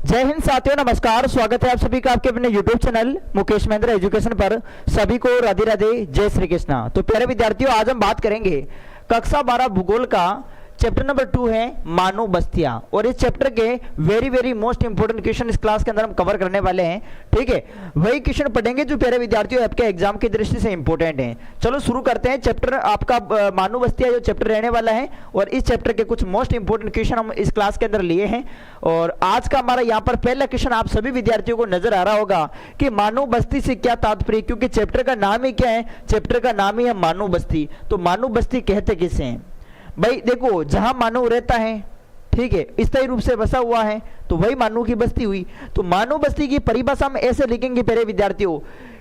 जय हिंद साथियों, नमस्कार। स्वागत है आप सभी का आपके अपने YouTube channel Mukesh Mahendra education पर। सभी को राधे राधे, जय श्री कृष्णा। तो प्यारे विद्यार्थियों, आज हम बात करेंगे कक्षा 12 भूगोल का चैप्टर नंबर 2 है मानव बस्तियां, और इस चैप्टर के वेरी मोस्ट इंपोर्टेंट क्वेश्चन इस क्लास के अंदर हम कवर करने वाले हैं। ठीक है, वही क्वेश्चन पढ़ेंगे जो प्यारे विद्यार्थियों आपके एग्जाम की दृष्टि से इंपॉर्टेंट हैं। चलो शुरू करते हैं। चैप्टर आपका मानव बस्तियां जो चैप्टर रहने वाला है, और इस चैप्टर के कुछ मोस्ट इंपोर्टेंट क्वेश्चन हम इस क्लास के अंदर लिए हैं। और आज का हमारा यहाँ पर पहला क्वेश्चन आप सभी विद्यार्थियों को नजर आ रहा होगा कि मानव बस्ती से क्या तात्पर्य, क्योंकि चैप्टर का नाम ही क्या है, चैप्टर का नाम ही है मानव बस्ती। तो मानव बस्ती कहते किसे हैं भाई? देखो, जहां मानव रहता है, ठीक है, स्थायी रूप से बसा हुआ है, तो वही मानव की बस्ती हुई। तो मानव बस्ती की परिभाषा में ऐसे लिखेंगे प्यारे विद्यार्थियों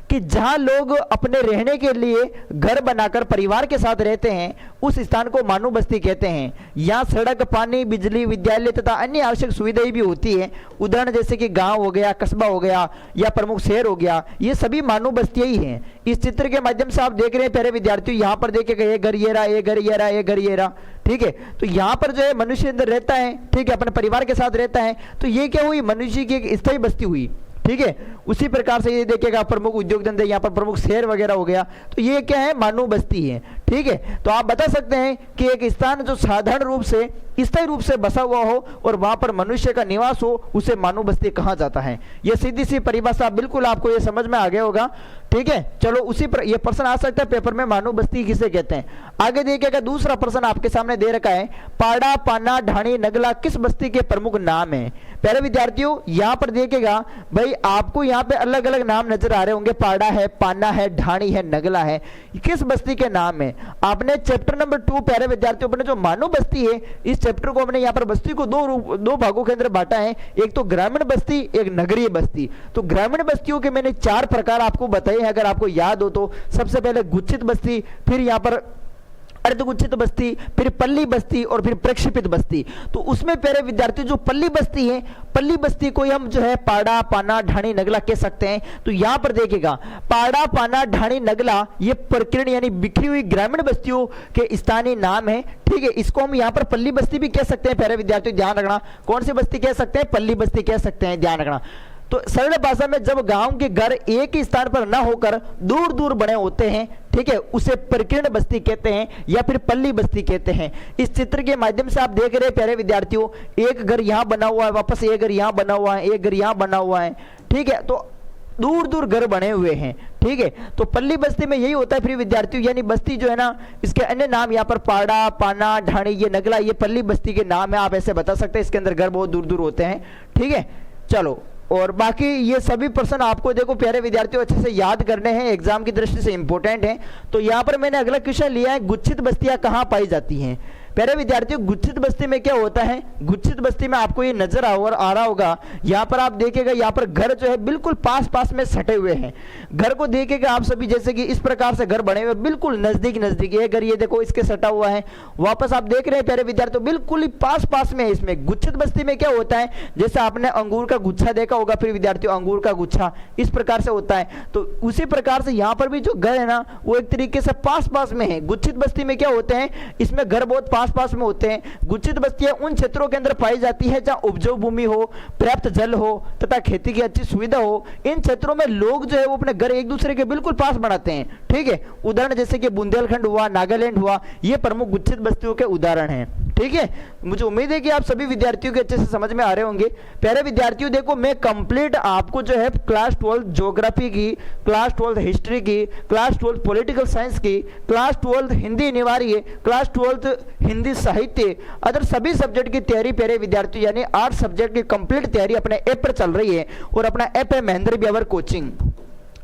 कि जहां लोग अपने रहने के लिए घर बनाकर परिवार के साथ रहते हैं, उस स्थान को मानव बस्ती कहते हैं। यहाँ सड़क, पानी, बिजली, विद्यालय तथा अन्य आवश्यक सुविधाएं भी होती है। उदाहरण जैसे कि गांव हो गया, कस्बा हो गया, या प्रमुख शहर हो गया, ये सभी मानव बस्तियां ही हैं। इस चित्र के माध्यम से आप देख रहे हैं प्यारे विद्यार्थियों, यहाँ पर देखेगा ये घर ये रहा, ये घर ये रहा, ये घर ये रहा। ठीक है, तो यहाँ पर जो है मनुष्य अंदर रहता है, ठीक है, अपने परिवार के साथ रहता है। तो ये क्या हुई? मनुष्य की एक स्थायी बस्ती हुई। ठीक है, उसी प्रकार से ये देखिएगा प्रमुख उद्योग धंधे, यहाँ पर प्रमुख शहर वगैरह हो गया, तो ये क्या है? मानव बस्ती है। ठीक है, तो आप बता सकते हैं कि एक स्थान जो साधारण रूप से स्थायी रूप से बसा हुआ हो और वहां पर मनुष्य का निवास हो, उसे मानव बस्ती कहा जाता है। ये सीधी सी परिभाषा, बिल्कुल आपको ये समझ में आ गया होगा। ठीक है, चलो उसी पर ये प्रश्न आ सकता है पेपर में, मानव बस्ती किसे कहते हैं। आगे देखिएगा, दूसरा प्रश्न आपके सामने दे रखा है, पाड़ा, पाना, ढाणी, नगला किस बस्ती के प्रमुख नाम है? प्यारे विद्यार्थियों, यहाँ पर देखिएगा भाई, आपको यहाँ पे अलग अलग नाम नजर आ रहे होंगे। पाड़ा है, पाना है, ढाणी है, नगला है, किस बस्ती के नाम है? आपने चैप्टर नंबर 2 प्यारे विद्यार्थियों, अपने जो मानव बस्ती है, इस चैप्टर को हमने यहाँ पर बस्ती को दो भागों के अंदर बांटा है। एक तो ग्रामीण बस्ती, एक नगरीय बस्ती। तो ग्रामीण बस्तियों के मैंने 4 प्रकार आपको बताए हैं, अगर आपको याद हो तो। सबसे पहले गुच्छित बस्ती, फिर यहाँ पर अर्धगुच्छित बस्ती, फिर पल्ली बस्ती, और फिर प्रक्षेपित बस्ती। तो उसमें प्यारे विद्यार्थी जो पल्ली बस्ती है, पल्ली बस्ती को हम जो है पाड़ा, पाना, ढाणी, नगला कह सकते हैं। तो यहां पर देखिएगा, पाड़ा, पाना, ढाणी, नगला ये प्रकीर्ण यानी बिखरी हुई ग्रामीण बस्तियों के स्थानीय नाम है। ठीक है, इसको हम यहाँ पर पल्ली बस्ती भी कह सकते हैं। प्यारे विद्यार्थियों ध्यान रखना, कौन सी बस्ती कह सकते हैं? पल्ली बस्ती कह सकते हैं, ध्यान रखना। तो सरल भाषा में जब गांव के घर एक ही स्थान पर न होकर दूर दूर बने होते हैं, ठीक है, उसे प्रकीर्ण बस्ती कहते हैं या फिर पल्ली बस्ती कहते हैं। इस चित्र के माध्यम से आप देख रहे हैं प्यारे विद्यार्थियों, एक घर यहां बना हुआ है, वापस एक घर यहां बना हुआ है, एक घर यहां बना हुआ है। ठीक है, तो दूर दूर घर बने हुए हैं। ठीक है, तो पल्ली बस्ती में यही होता है फिर विद्यार्थियों, यानी बस्ती जो है ना, इसके अन्य नाम यहाँ पर पाड़ा, पाना, ढाणी, ये नगला, ये पल्ली बस्ती के नाम है। आप ऐसे बता सकते हैं, इसके अंदर घर बहुत दूर दूर होते हैं। ठीक है, चलो, और बाकी ये सभी प्रश्न आपको देखो प्यारे विद्यार्थियों अच्छे से याद करने हैं, एग्जाम की दृष्टि से इंपॉर्टेंट हैं। तो यहाँ पर मैंने अगला क्वेश्चन लिया है, गुच्छित बस्तियां कहाँ पाई जाती हैं? प्यारे विद्यार्थियों, गुच्छित बस्ती में क्या होता है? गुच्छित बस्ती में आपको ये नजर आ रहा होगा, यहाँ पर आप देखेगा, यहाँ पर घर जो है बिल्कुल पास पास में सटे हुए हैं। घर को देखेगा आप सभी, जैसे कि इस प्रकार से घर बने हुए बिल्कुल नजदीक नजदीक। ये घर ये देखो इसके सटा हुआ है, वापस आप देख रहे हैं प्यारे विद्यार्थियों बिल्कुल ही पास पास में है। इसमें गुच्छित बस्ती में क्या होता है, जैसे आपने अंगूर का गुच्छा देखा होगा फिर विद्यार्थियों, अंगूर का गुच्छा इस प्रकार से होता है। तो उसी प्रकार से यहाँ पर भी जो घर है ना, वो एक तरीके से पास पास में है। गुच्छित बस्ती में क्या होते हैं, इसमें घर बहुत पास पास में होते हैं। गुच्छित बस्तियां उन क्षेत्रों के अंदर पाई जाती है जहां उपजाऊ भूमि हो, पर्याप्त जल हो तथा खेती की अच्छी सुविधा हो। इन क्षेत्रों में लोग जो है वो अपने घर एक दूसरे के बिल्कुल पास बनाते हैं। ठीक है, उदाहरण जैसे कि बुंदेलखंड हुआ, नागालैंड हुआ, ये प्रमुख गुच्छित बस्तियों के उदाहरण हैं। ठीक है, मुझे उम्मीद है कि आप सभी विद्यार्थियों के अच्छे से समझ में आ रहे होंगे। प्यारे विद्यार्थियों देखो, मैं कंप्लीट आपको जो है क्लास 12 ज्योग्राफी की, क्लास 12 हिस्ट्री की, क्लास 12 पॉलिटिकल साइंस की, क्लास 12 हिंदी अनिवार्य, क्लास 12 हिंदी साहित्य, अदर सभी सब्जेक्ट की तैयारी प्यारे विद्यार्थियों यानी 8 सब्जेक्ट की कंप्लीट तैयारी अपने ऐप पर चल रही है। और अपना ऐप है महेंद्र बिहावर कोचिंग,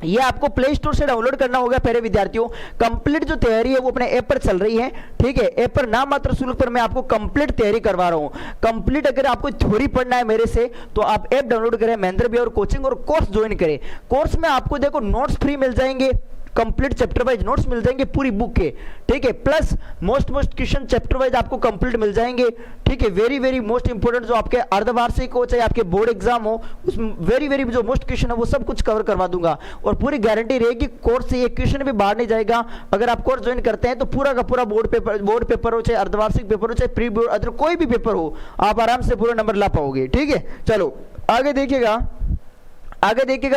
ये आपको प्ले स्टोर से डाउनलोड करना होगा प्यारे विद्यार्थियों। कंप्लीट जो तैयारी है वो अपने ऐप पर चल रही है। ठीक है, ऐप पर नाम मात्र शुल्क पर मैं आपको कंप्लीट तैयारी करवा रहा हूं। कंप्लीट अगर आपको थ्योरी पढ़ना है मेरे से, तो आप ऐप डाउनलोड करें महेंद्र बिहावर कोचिंग और कोर्स ज्वाइन करें। कोर्स में आपको देखो नोट्स फ्री मिल जाएंगे, कंप्लीट चैप्टर वाइज नोट्स मिल जाएंगे पूरी बुक के। ठीक है, plus most question chapter wise आपको कंप्लीट मिल जाएंगे। ठीक है, वेरी मोस्ट इंपोर्टेंट जो आपके अर्धवार्षिक हो चाहे आपके बोर्ड एग्जाम हो, उस वेरी जो मोस्ट क्वेश्चन है वो सब कुछ कवर करवा दूंगा। और पूरी गारंटी रहेगी कोर्स से एक क्वेश्चन भी बाहर नहीं जाएगा। अगर आप कोर्स ज्वाइन करते हैं तो पूरा का पूरा बोर्ड पेपर हो चाहे अर्धवार्षिक पेपर हो चाहे प्री बोर्ड अदर कोई भी पेपर हो, आप आराम से पूरा नंबर ला पाओगे। ठीक है, चलो आगे देखिएगा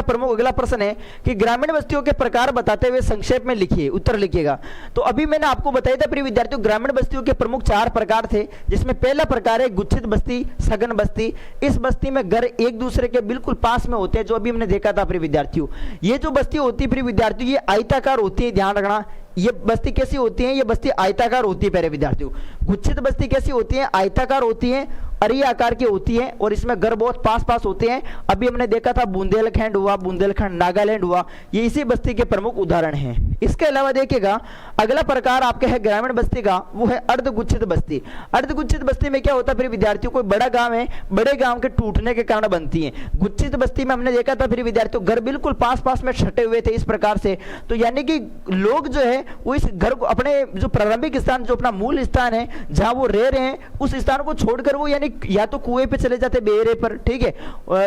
प्रमुख अगला प्रश्न है कि ग्रामीण बस्तियों के प्रकार बताते हुए संक्षेप में लिखिए, उत्तर लिखिएगा। तो अभी मैंने आपको बताया था प्रिय विद्यार्थियों, ग्रामीण बस्तियों के प्रमुख 4 प्रकार थे, जिसमें पहला प्रकार है गुच्छित बस्ती, सघन बस्ती। इस बस्ती में घर एक दूसरे के बिल्कुल पास में होते हैं, जो अभी हमने देखा था प्रिय विद्यार्थियों। ये जो बस्ती होती है प्रिय विद्यार्थियों, ये आयताकार होती है, ध्यान रखना। ये बस्ती कैसी होती है? ये बस्ती आयताकार होती है प्यारे विद्यार्थियों। गुच्छित बस्ती कैसी होती है? आयताकार होती है, अरी आकार की होती है, और इसमें घर बहुत पास पास होते हैं। अभी हमने देखा था बुंदेलखंड हुआ, बुंदेलखंड नागालैंड हुआ, ये इसी बस्ती के प्रमुख उदाहरण हैं। इसके अलावा देखिएगा अगला प्रकार आपके है ग्रामीण बस्ती का, वो है अर्धगुच्छित बस्ती। अर्धगुच्छित बस्ती में क्या होता है प्रिय विद्यार्थियों, कोई बड़ा गांव है, बड़े गांव के टूटने के कारण बनती है। गुच्छित बस्ती में हमने देखा था प्रिय विद्यार्थियों, घर बिल्कुल पास पास में छटे हुए थे इस प्रकार से। तो यानी कि लोग जो है वो इस घर को, अपने जो प्रारंभिक स्थान, जो अपना मूल स्थान है जहां वो रह रहे हैं, उस स्थान को छोड़कर वो यानी या तो कुएं पे चले जाते, बेरे पर, ठीक है,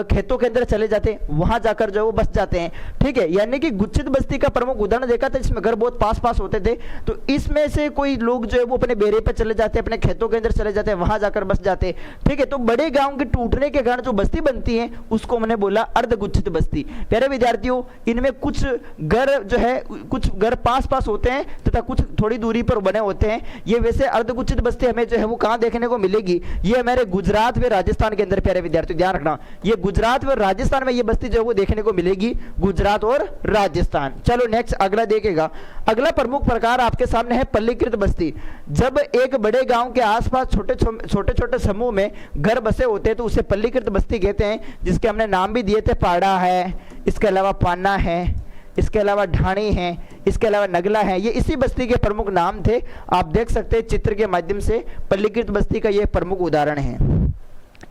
खेतों के अंदर चले जाते, वहां जाकर जो वो बस जाते हैं, ठीक है। यानी कि गुच्छित बस्ती का प्रमुख उदाहरण देखा था, जिसमें घर बहुत पास पास होते थे। तो इसमें से कोई लोग जो है वो अपने बेरे पे चले जाते, अपने खेतों के अंदर चले जाते, वहां जाकर बस जाते, ठीक है। तो बड़े गांव के टूटने के कारण जो बस्ती बनती है उसको हमने बोला अर्धगुच्छित बस्ती। प्यारे विद्यार्थियों, इनमें कुछ घर जो है, कुछ घर पास पास होते हैं तथा कुछ थोड़ी दूरी पर बने होते हैं। ये वैसे अर्धगुच्छित बस्ती हमें जो है वो कहां देखने को मिलेगी? ये हमारे गुजरात व राजस्थान के अंदर प्यारे विद्यार्थियों ध्यान रखना, ये गुजरात व राजस्थान में ये बस्ती जो है वो देखने को मिलेगी, गुजरात और राजस्थान। चलो नेक्स्ट अगला देखेगा। अगला प्रमुख प्रकार आपके सामने है पल्लीकृत बस्ती। जब एक बड़े गांव के आसपास छोटे छोटे समूह में घर बसे होते हैं तो उसे पल्लीकृत बस्ती कहते हैं, जिसके हमने नाम भी दिए थे, पाड़ा है, इसके अलावा पाना है, इसके अलावा ढाणी है, इसके अलावा नगला है। ये इसी बस्ती के प्रमुख नाम थे। आप देख सकते हैं चित्र के माध्यम से, पल्लीकृत बस्ती का ये प्रमुख उदाहरण है।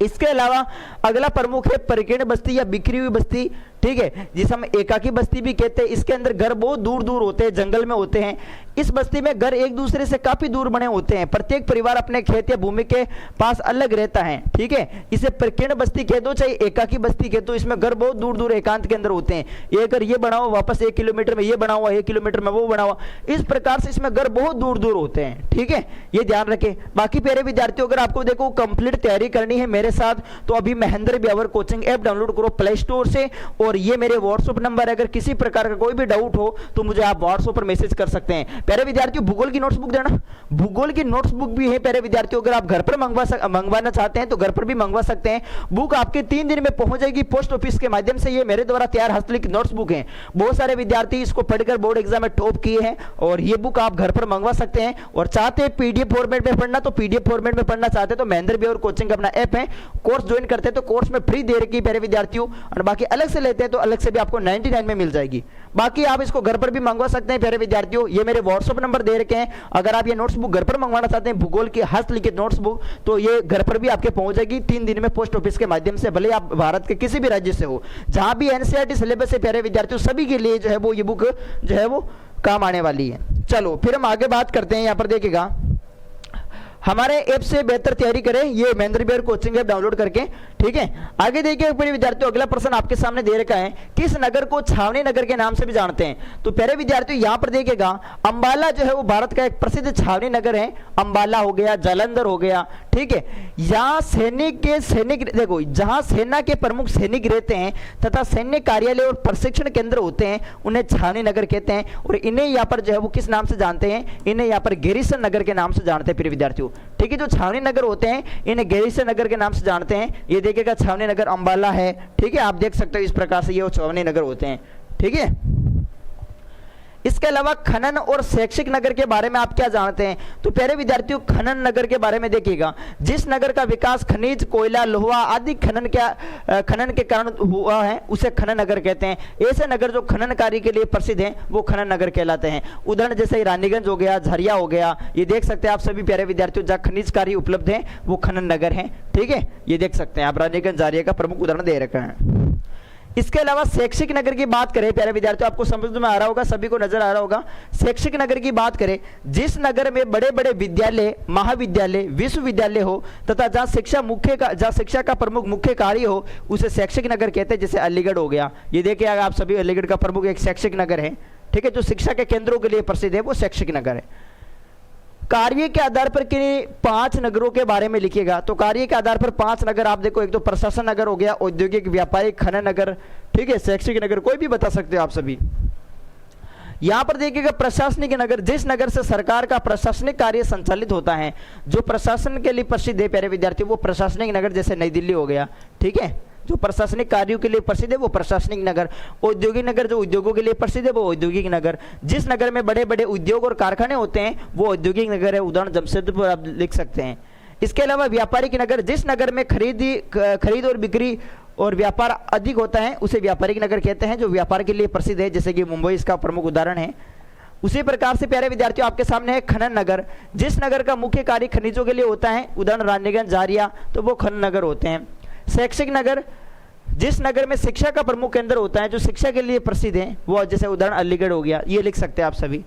इसके अलावा अगला प्रमुख है परिकीर्ण बस्ती या बिखरी हुई बस्ती, ठीक है, जिसे हम एकाकी बस्ती भी कहते हैं। इसके अंदर घर बहुत दूर दूर होते हैं, जंगल में होते हैं। इस बस्ती में घर एक दूसरे से काफी दूर बने होते हैं, प्रत्येक परिवार अपने खेत या भूमि के पास अलग रहता है, ठीक है। इसे परिकीर्ण बस्ती कह दो चाहे एकाकी बस्ती कह दो, इसमें घर बहुत दूर दूर एकांत के अंदर होते हैं। ये घर ये बना हुआ, वापस 1 किलोमीटर में ये बना हुआ, 1 किलोमीटर में वो बना हुआ, इस प्रकार से इसमें घर बहुत दूर दूर होते हैं, ठीक है, ये ध्यान रखें। बाकी प्यारे विद्यार्थियों, अगर आपको देखो कंप्लीट तैयारी करनी है मेरे साथ, तो अभी Mahendra Beawar coaching app download करो प्ले स्टोर से, और ये मेरे व्हाट्सएप नंबर है। अगर किसी प्रकार का कोई भी डाउट हो तो मुझे आप व्हाट्सएप पर मैसेज कर सकते हैं। प्यारे विद्यार्थियों, भूगोल की नोट्स बुक देना, भूगोल की नोट्स बुक भी है प्यारे विद्यार्थियों। अगर आप घर पर मंगवाना चाहते हैं तो घर पर भी मंगवा सकते हैं। बुक आपके 3 दिन में पहुंच जाएगी पोस्ट ऑफिस के माध्यम से। ये मेरे द्वारा तैयार हस्तलिखित नोट्स बुक है। बहुत सारे विद्यार्थी इसको पढ़कर बोर्ड एग्जाम में टॉप किए हैं, और ये बुक आप घर पर मंगवा सकते हैं। और चाहते हैं पीडीएफ फॉर्मेट में पढ़ना तो पीडीएफ फॉर्मेट में पढ़ना चाहते हैं तो महेंद्र ब्यावर कोचिंग अपना ऐप है, कोर्स ज्वाइन करते हैं तो कोर्स में फ्री दे रखी प्यारे विद्यार्थियों। और बाकी अलग से लेते हैं तो अलग से भी आपको 99 में मिल जाएगी। बाकी आप इसको घर पर भी मंगवा सकते हैं प्यारे विद्यार्थियों। ये मेरे व्हाट्सएप नंबर दे रखे हैं। अगर आप ये नोट्स बुक घर पर मंगवाना चाहते हैं, भूगोल की हस्तलिखित नोट्स बुक, तो ये घर पर भी आपके पहुंच जाएगी 3 दिन में पोस्ट ऑफिस के माध्यम से। भले आप भारत के किसी भी राज्य से हो, जहां भी एनसीईआरटी सिलेबस है प्यारे विद्यार्थियों, सभी के लिए जो है वो ये बुक जो है वो काम आने वाली है। चलो फिर हम आगे बात करते हैं। यहां पर देखिएगा, हमारे ऐप से बेहतर तैयारी करें, ये Mahendra Beawar coaching app download करके, ठीक है। आगे देखिए प्यारे विद्यार्थियों, अगला प्रश्न आपके सामने दे रखा है, किस नगर को छावनी नगर के नाम से भी जानते हैं? तो प्यारे विद्यार्थियों, यहां पर देखिएगा, अंबाला जो है वो भारत का एक प्रसिद्ध छावनी नगर है। अंबाला हो गया, जालंधर हो गया, ठीक है। यहाँ सैनिक देखो, जहां सेना के प्रमुख सैनिक रहते हैं तथा सैन्य कार्यालय और प्रशिक्षण केंद्र होते हैं, उन्हें छावनी नगर कहते हैं। और इन्हें यहाँ पर जो है वो किस नाम से जानते हैं? इन्हें यहाँ पर गैरीसन नगर के नाम से जानते हैं प्रिय विद्यार्थियों, ठीक है। जो छावनी नगर होते हैं इन्हें गैरीसन नगर के नाम से जानते हैं। ये देखिएगा छावनी नगर अंबाला है, ठीक है, आप देख सकते हो इस प्रकार से ये छावनी नगर होते हैं, ठीक है। इसके अलावा खनन और शैक्षिक नगर के बारे में आप क्या जानते हैं? तो प्यारे विद्यार्थियों, खनन नगर के बारे में देखिएगा, जिस नगर का विकास खनिज, कोयला, लोहा आदि खनन के कारण हुआ है उसे खनन नगर कहते हैं। ऐसे नगर जो खनन कार्य के लिए प्रसिद्ध हैं वो खनन नगर कहलाते हैं। उदाहरण जैसे रानीगंज हो गया, झरिया हो गया, ये देख सकते हैं आप सभी प्यारे विद्यार्थियों, जहाँ खनिज कार्य उपलब्ध है वो खनन नगर है, ठीक है। ये देख सकते हैं आप, रानीगंज, झरिया का प्रमुख उदाहरण दे रखा है। इसके अलावा शैक्षिक नगर की बात करें प्यारे विद्यार्थियों, आपको समझ में आ रहा होगा, सभी को नजर आ रहा होगा। शैक्षिक नगर की बात करें, जिस नगर में बड़े बड़े विद्यालय, महाविद्यालय, विश्वविद्यालय हो तथा जहाँ शिक्षा का प्रमुख मुख्य कार्य हो उसे शैक्षिक नगर कहते हैं। जैसे अलीगढ़ हो गया, ये देखिए आप सभी, अलीगढ़ का प्रमुख एक शैक्षिक नगर है, ठीक है, जो शिक्षा के केंद्रों के लिए प्रसिद्ध है वो शैक्षिक नगर है। कार्य के आधार पर किन्हीं 5 नगरों के बारे में लिखिएगा। तो कार्य के आधार पर 5 नगर आप देखो, एक तो प्रशासन नगर हो गया, औद्योगिक व्यापारिक खनन नगर, ठीक है, शैक्षिक नगर, कोई भी बता सकते हो आप सभी। यहां पर देखिएगा प्रशासनिक नगर, जिस नगर से सरकार का प्रशासनिक कार्य संचालित होता है, जो प्रशासन के लिए प्रसिद्ध है प्यारे विद्यार्थियों, वो प्रशासनिक नगर, जैसे नई दिल्ली हो गया, ठीक है, जो प्रशासनिक कार्यों के लिए प्रसिद्ध है वो प्रशासनिक नगर। औद्योगिक नगर, जो उद्योगों के लिए प्रसिद्ध है वो औद्योगिक नगर। जिस नगर में बड़े बड़े उद्योग और कारखाने होते हैं वो औद्योगिक नगर है, उदाहरण जमशेदपुर आप लिख सकते हैं। इसके अलावा व्यापारिक नगर, जिस नगर में खरीद और बिक्री और व्यापार अधिक होता है उसे व्यापारिक नगर कहते हैं, जो व्यापार के लिए प्रसिद्ध है, जैसे कि मुंबई इसका प्रमुख उदाहरण है। उसी प्रकार से प्यारे विद्यार्थियों आपके सामने है खनन नगर, जिस नगर का मुख्य कार्य खनिजों के लिए होता है, उदाहरण रानीगंज, जारिया, तो वो खनन नगर होते हैं। शैक्षिक नगर, जिस नगर में शिक्षा का प्रमुख केंद्र होता है, जो शिक्षा के लिए प्रसिद्ध है, वो जैसे उदाहरण अलीगढ़ हो गया, ये लिख सकते हैं आप सभी,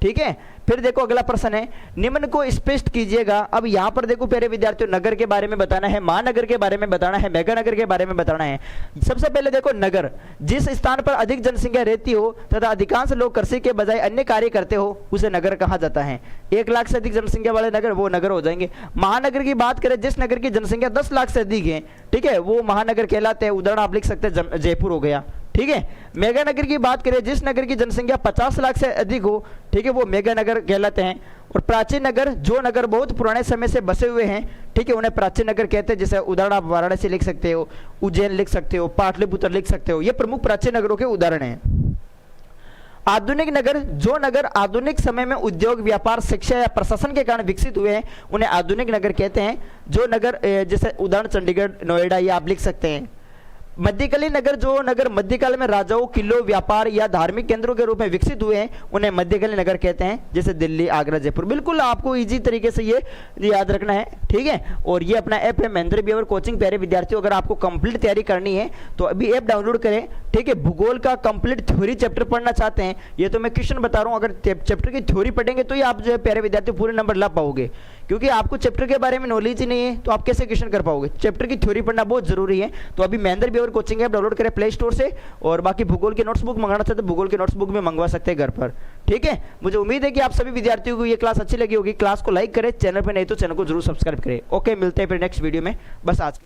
ठीक है। फिर देखो अगला प्रश्न है, निम्न को स्पष्ट कीजिएगा। अब यहाँ पर देखो प्यारे विद्यार्थियों नगर के बारे में बताना है, महानगर के बारे में बताना है, मेगा नगर के बारे में बताना है। सबसे पहले देखो नगर, जिस स्थान पर अधिक जनसंख्या रहती हो तथा अधिकांश लोग कृषि के बजाय अन्य कार्य करते हो उसे नगर कहा जाता है। 1 लाख से अधिक जनसंख्या वाले नगर वो नगर हो जाएंगे। महानगर की बात करें, जिस नगर की जनसंख्या 10 लाख से अधिक है, ठीक है, वो महानगर कहलाते हैं, उदाहरण आप लिख सकते हैं जयपुर हो गया, ठीक है। मेगा नगर की बात करें, जिस नगर की जनसंख्या 50 लाख से अधिक हो, ठीक है, वो मेगा नगर कहलाते हैं। और प्राचीन नगर, जो नगर बहुत पुराने समय से बसे हुए हैं, ठीक है, उन्हें प्राचीन नगर कहते हैं। जैसे उदाहरण आप वाराणसी लिख सकते हो, उज्जैन लिख सकते हो, पाटलिपुत्र लिख सकते हो, ये प्रमुख प्राचीन नगरों के उदाहरण हैं। आधुनिक नगर, जो नगर आधुनिक समय में उद्योग, व्यापार, शिक्षा या प्रशासन के कारण विकसित हुए हैं उन्हें आधुनिक नगर कहते हैं। जो नगर जैसे उदाहरण चंडीगढ़, नोएडा, ये आप लिख सकते हैं। मध्यकालीन नगर, जो नगर मध्यकाल में राजाओं, किलों, व्यापार या धार्मिक केंद्रों के रूप में विकसित हुए हैं उन्हें मध्यकालीन नगर कहते हैं, जैसे दिल्ली, आगरा, जयपुर। बिल्कुल आपको इजी तरीके से ये याद रखना है, ठीक है। और ये अपना ऐप है महेंद्र बिहार कोचिंग। प्यारे विद्यार्थियों अगर आपको कंप्लीट तैयारी करनी है तो अभी ऐप डाउनलोड करें, ठीक है। भूगोल का कंप्लीट थ्योरी चैप्टर पढ़ना चाहते हैं, ये तो मैं क्वेश्चन बता रहा हूँ, अगर चैप्टर की थ्योरी पढ़ेंगे तो ही आप जो है प्यारे विद्यार्थी पूरे नंबर ला पाओगे, क्योंकि आपको चैप्टर के बारे में नॉलेज ही नहीं है तो आप कैसे क्वेश्चन कर पाओगे। चैप्टर की थ्योरी पढ़ना बहुत जरूरी है। तो अभी Mahendra Bihar coaching app download करें प्ले स्टोर से, और बाकी भूगोल के नोट्स बुक मंगाना चाहते हैं भूगोल के नोट्स बुक में मंगवा सकते हैं घर पर, ठीक है। मुझे उम्मीद है कि आप सभी विद्यार्थियों को ये क्लास अच्छी लगी होगी। क्लास को लाइक करें, चैनल पर नहीं तो चैनल को जरूर सब्सक्राइब करें। ओके, मिलते हैं फिर नेक्स्ट वीडियो में। बस आज